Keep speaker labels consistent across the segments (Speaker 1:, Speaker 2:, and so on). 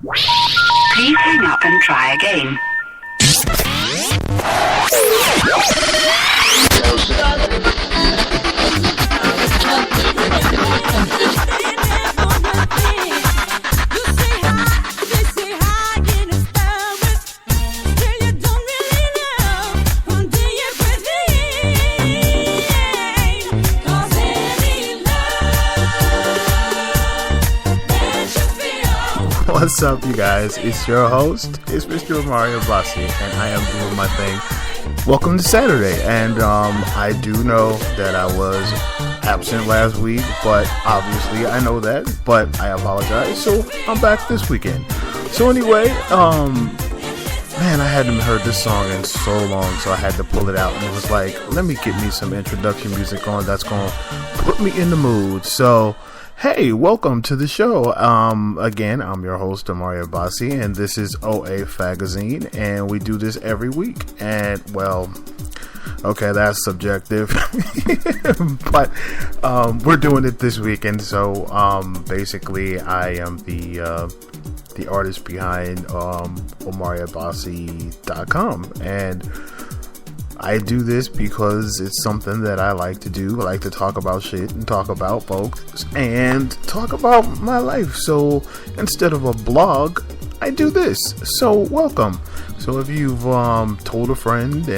Speaker 1: Please hang up and try again.
Speaker 2: What's up, you guys? It's your host, it's Mr. Mario Bassi, and I am doing my thing. Welcome to Saturday, and I do know that I was absent last week, but obviously I know that, but I apologize, so I'm back this weekend. So anyway, man, I hadn't heard this song in so long, so I had to pull it out, and it was like, let me get me some introduction music on that's gonna put me in the mood. So hey, welcome to the show. Again, I'm your host, Mario Bassi, and this is OA Fagazine, and we do this every week. And, well, okay, that's subjective, but we're doing it this week, and so basically I am the artist behind OmarioBassi.com, and I do this because it's something that I like to do. I like to talk about shit and talk about folks and talk about my life. So instead of a blog, I do this. So welcome. So if you've told a friend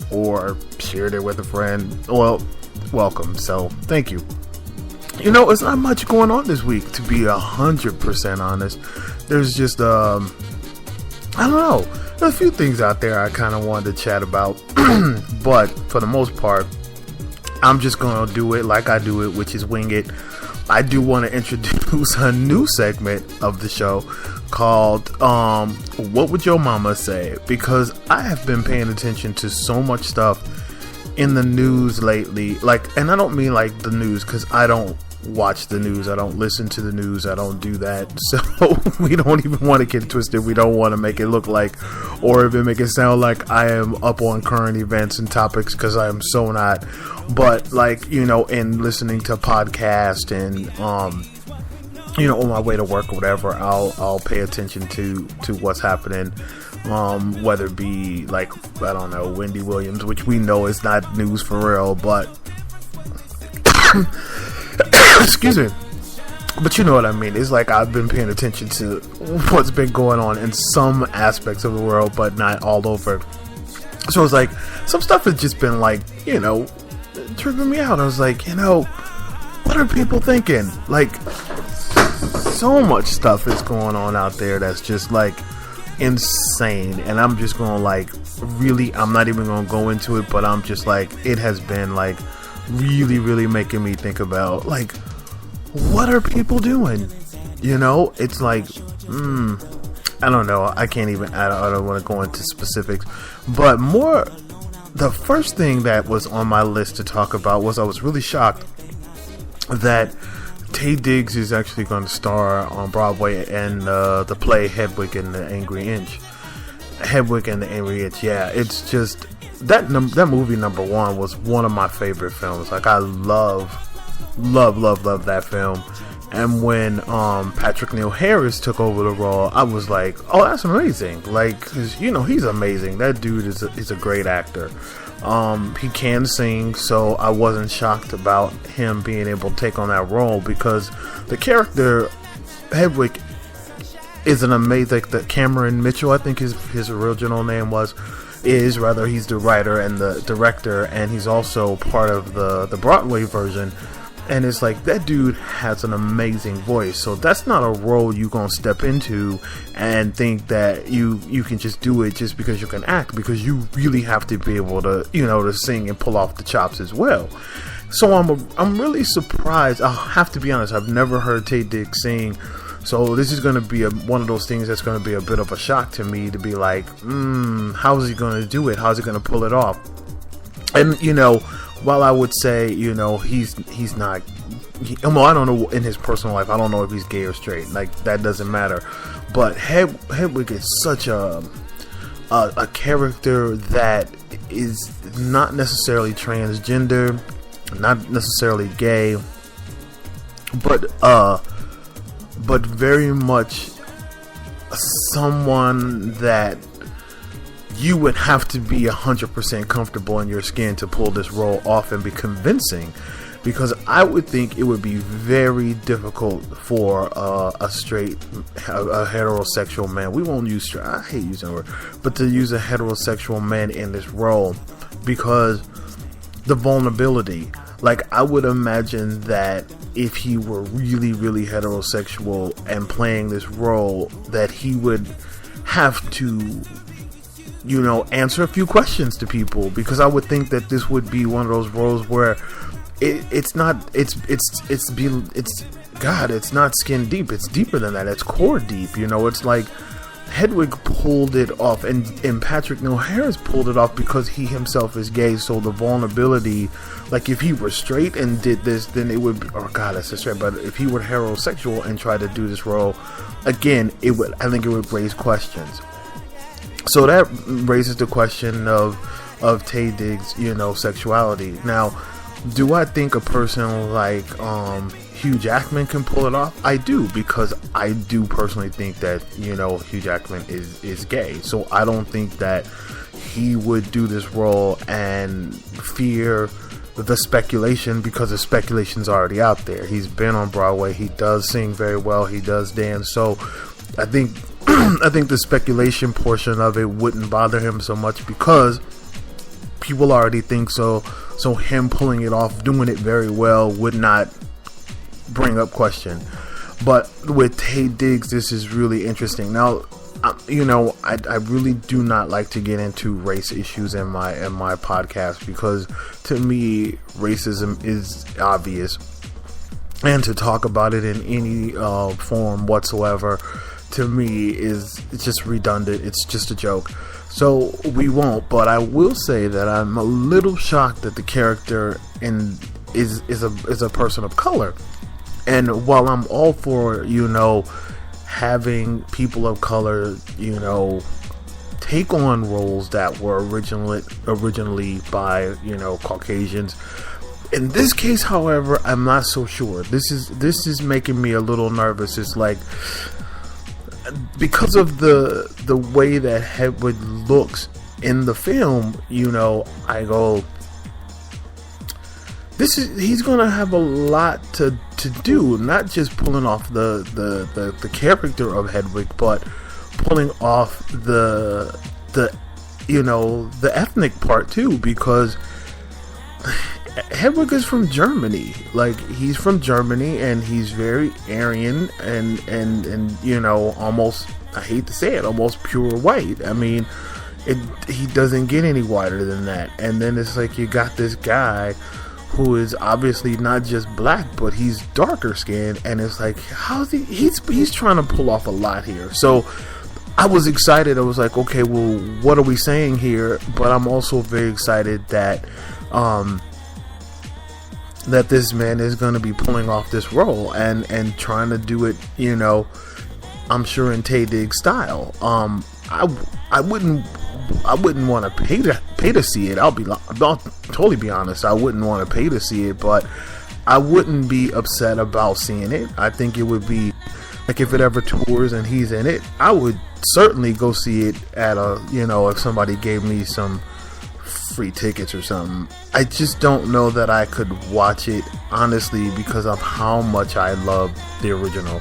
Speaker 2: or shared it with a friend, well, welcome. So thank you. You know, it's not much going on this week, to be 100% honest. There's just I don't know. There's a few things out there I kind of wanted to chat about, but for the most part, I'm just going to do it like I do it, which is wing it. I do want to introduce a new segment of the show called What Would Your Mama Say? Because I have been paying attention to so much stuff in the news lately. And I don't mean like the news, because I don't watch the news, I don't listen to the news, I don't do that, so we don't even want to get twisted. We don't want to make it look like, or even make it sound like I am up on current events and topics, because I am so not. But like, you know, in listening to podcasts and you know, on my way to work or whatever, I'll pay attention to what's happening, whether it be like, I don't know, Wendy Williams, which we know is not news for real, but excuse me, but you know what I mean. It's like I've been paying attention to what's been going on in some aspects of the world, but not all over. So it's like some stuff has just been like, you know, tripping me out. I was like, you know, what are people thinking? Like, so much stuff is going on out there that's just like insane, and I'm just going to like, really, I'm not even going to go into it, but I'm just like, it has been like really making me think about, like, what are people doing? You know, it's like, I don't know. I can't even, I don't want to go into specifics, but more, the first thing that was on my list to talk about was I was really shocked that Taye Diggs is actually going to star on Broadway in the play Hedwig and the Angry Inch. Hedwig and the Angry Inch, yeah, it's just, that movie, number one, was one of my favorite films. Like, I love that film. And when Patrick Neil Harris took over the role, I was like, oh, that's amazing. Like, 'cause, you know, he's amazing. That dude is a great actor. He can sing, so I wasn't shocked about him being able to take on that role, because the character Hedwig is an amazing, that Cameron Mitchell, I think his original name is rather, he's the writer and the director, and he's also part of the Broadway version. And it's like, that dude has an amazing voice. So that's not a role you gonna step into and think that you can just do it just because you can act, because you really have to be able to, you know, to sing and pull off the chops as well. So I'm really surprised. I'll have to be honest, I've never heard Taye Diggs sing. So this is going to be one of those things that's going to be a bit of a shock to me, to be like, how is he going to do it? How's he going to pull it off? And, you know, while I would say, you know, he's not, well, I don't know in his personal life, I don't know if he's gay or straight. Like, that doesn't matter. But Hedwig is such a character that is not necessarily transgender, not necessarily gay, but very much someone that you would have to be 100% comfortable in your skin to pull this role off and be convincing, because I would think it would be very difficult for a heterosexual man. We won't use straight, I hate using the word, but to use a heterosexual man in this role, because the vulnerability. Like, I would imagine that if he were really, really heterosexual and playing this role, that he would have to, you know, answer a few questions to people, because I would think that this would be one of those roles where it's not skin deep. It's deeper than that. It's core deep. You know, it's like Hedwig pulled it off, and Patrick O'Hara's pulled it off because he himself is gay. So the vulnerability, like if he were straight and did this, then it would be, oh god, that's just straight. But if he were heterosexual and tried to do this role again, I think it would raise questions. So that raises the question of Taye Diggs, you know, sexuality. Now, do I think a person like Hugh Jackman can pull it off? I do, because I do personally think that, you know, Hugh Jackman is gay. So I don't think that he would do this role and fear the speculation, because the speculation's already out there. He's been on Broadway. He does sing very well. He does dance. So I think the speculation portion of it wouldn't bother him so much, because people already think so. So him pulling it off, doing it very well, would not bring up question. But with Taye Diggs, this is really interesting. Now, you know, I really do not like to get into race issues in my podcast, because to me, racism is obvious, and to talk about it in any form whatsoever, to me, it's just redundant. It's just a joke. So we won't. But I will say that I'm a little shocked that the character is a person of color. And while I'm all for, you know, having people of color, you know, take on roles that were originally by, you know, Caucasians, in this case, however, I'm not so sure. This is making me a little nervous. It's like, because of the way that Hedwig looks in the film, you know, I go, he's gonna have a lot to do, not just pulling off the character of Hedwig, but pulling off the you know, the ethnic part too, because Hedwig is from Germany. Like, he's from Germany, and he's very Aryan and you know, almost, I hate to say it, almost pure white. I mean, he doesn't get any whiter than that. And then it's like, you got this guy who is obviously not just black, but he's darker skinned, and it's like, how's he's trying to pull off a lot here. So I was excited. I was like, okay, well, what are we saying here? But I'm also very excited that that this man is going to be pulling off this role and trying to do it, you know, I'm sure in Taye Diggs style. I wouldn't want to pay to see it. I'll totally be honest. I wouldn't want to pay to see it, but I wouldn't be upset about seeing it. I think it would be like, if it ever tours and he's in it, I would certainly go see it at a, you know, if somebody gave me some free tickets or something. I just don't know that I could watch it, honestly, because of how much I love the original.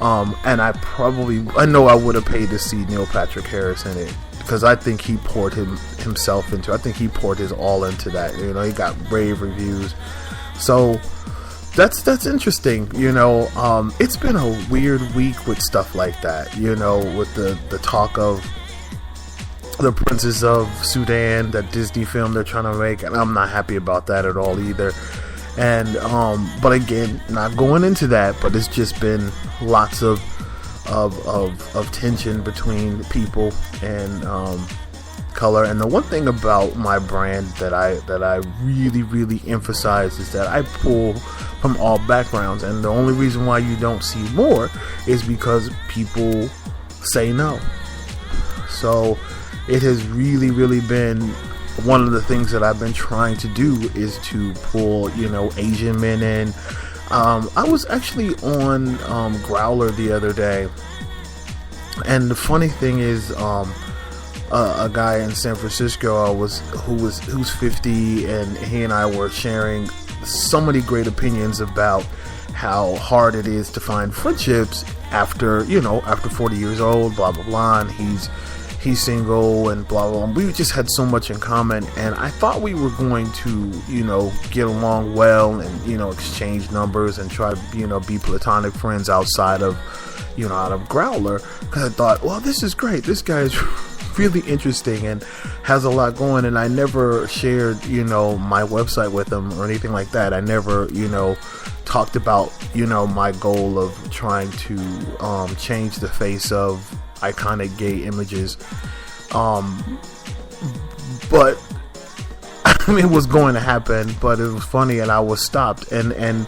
Speaker 2: And I know I would have paid to see Neil Patrick Harris in it, because I think he poured himself into. I think he poured his all into that. You know, he got rave reviews. So that's interesting. You know, it's been a weird week with stuff like that. You know, with the talk of the Princess of Sudan, that Disney film they're trying to make, and I'm not happy about that at all either. And but again, not going into that, but it's just been lots of tension between people and color. And the one thing about my brand that I really, really emphasize is that I pull from all backgrounds, and the only reason why you don't see more is because people say no. So it has really, really been one of the things that I've been trying to do, is to pull, you know, Asian men in. I was actually on Growler the other day, And the funny thing is, a guy in San Francisco who's 50, and he and I were sharing so many great opinions about how hard it is to find friendships after 40 years old, blah blah blah, and he's single and blah blah blah. We just had so much in common, and I thought we were going to get along well and exchange numbers and try to be platonic friends outside of Growler, because I thought, well, this is great, this guy's really interesting and has a lot going. And I never shared my website with him or anything like that. I never talked about my goal of trying to change the face of iconic gay images, but I mean, it was going to happen, but it was funny, and I was stopped, and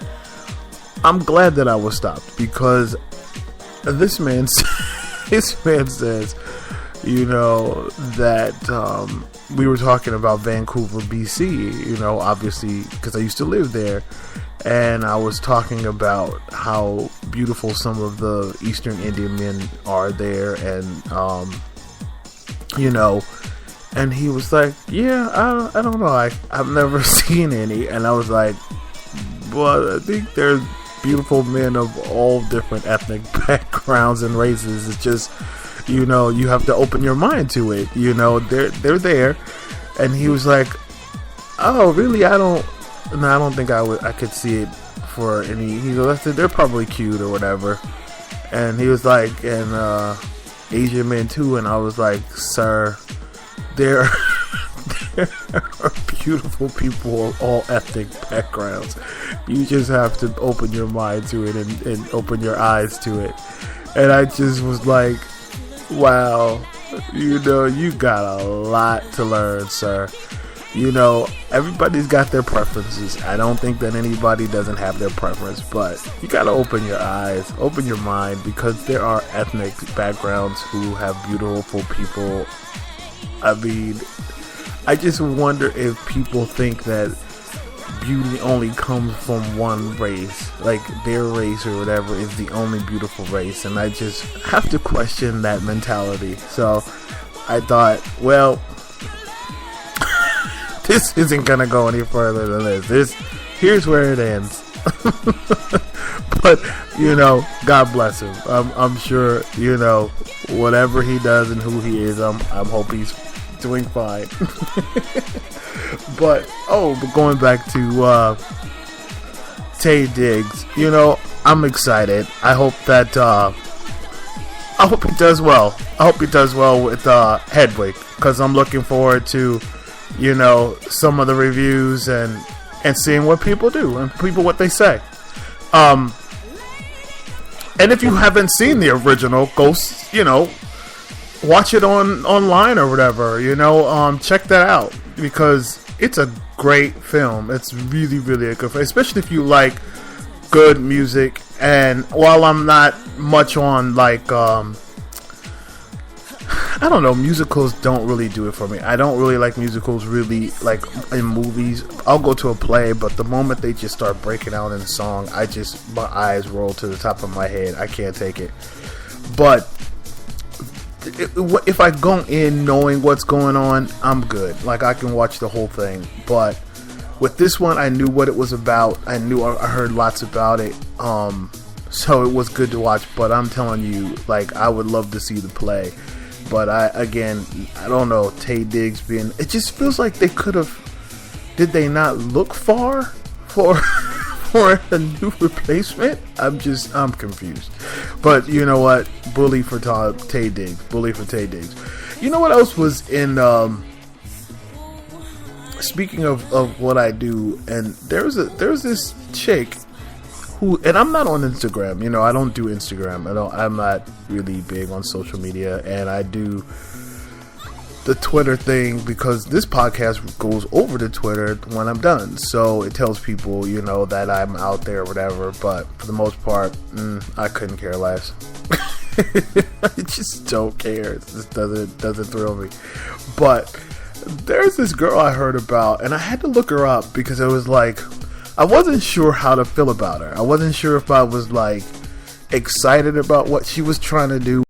Speaker 2: I'm glad that I was stopped, because this man says that we were talking about Vancouver, BC, obviously, because I used to live there. And I was talking about how beautiful some of the Eastern Indian men are there, and and he was like, yeah, I don't know, I've never seen any. And I was like, well, I think there's beautiful men of all different ethnic backgrounds and races. It's just you have to open your mind to it. They're there. And he was like, oh, really? I don't think I could see it for any. He goes, they're probably cute or whatever. And he was like, and Asian men too. And I was like, sir, there are beautiful people of all ethnic backgrounds. You just have to open your mind to it and open your eyes to it. And I just was like, wow, you got a lot to learn, sir. Everybody's got their preferences. I don't think that anybody doesn't have their preference, but you gotta open your eyes, open your mind, because there are ethnic backgrounds who have beautiful people. I mean, I just wonder if people think that beauty only comes from one race, like their race or whatever is the only beautiful race, and I just have to question that mentality. So I thought, well, this isn't gonna go any further than this. Here's where it ends. But God bless him. I'm sure whatever he does and who he is, I'm hope he's doing fine. But going back to Taye Diggs, I'm excited. I hope he does well. I hope he does well with Hedwig, because I'm looking forward to some of the reviews and seeing what people do and what they say. And if you haven't seen the original, go watch it online or whatever. Check that out, because it's a great film. It's really, really a good film, especially if you like good music. And while I'm not much on I don't know, musicals don't really do it for me. I don't really like musicals, really, like in movies. I'll go to a play, but the moment they just start breaking out in song, my eyes roll to the top of my head. I can't take it. But if I go in knowing what's going on, I'm good. Like, I can watch the whole thing. But with this one, I knew what it was about. I heard lots about it. So it was good to watch. But I'm telling you, I would love to see the play. But I don't know, Taye Diggs it just feels like they could have, did they not look far for a new replacement? I'm confused. But you know what? Bully for Taye Diggs. Bully for Taye Diggs. You know what else was in, speaking of what I do, and there's this chick who, and I'm not on Instagram, I don't do Instagram. I'm not really big on social media, and I do the Twitter thing because this podcast goes over to Twitter when I'm done. So it tells people, that I'm out there or whatever, but for the most part, I couldn't care less. I just don't care. It just doesn't thrill me. But there's this girl I heard about, and I had to look her up because it was I wasn't sure how to feel about her. I wasn't sure if I was excited about what she was trying to do.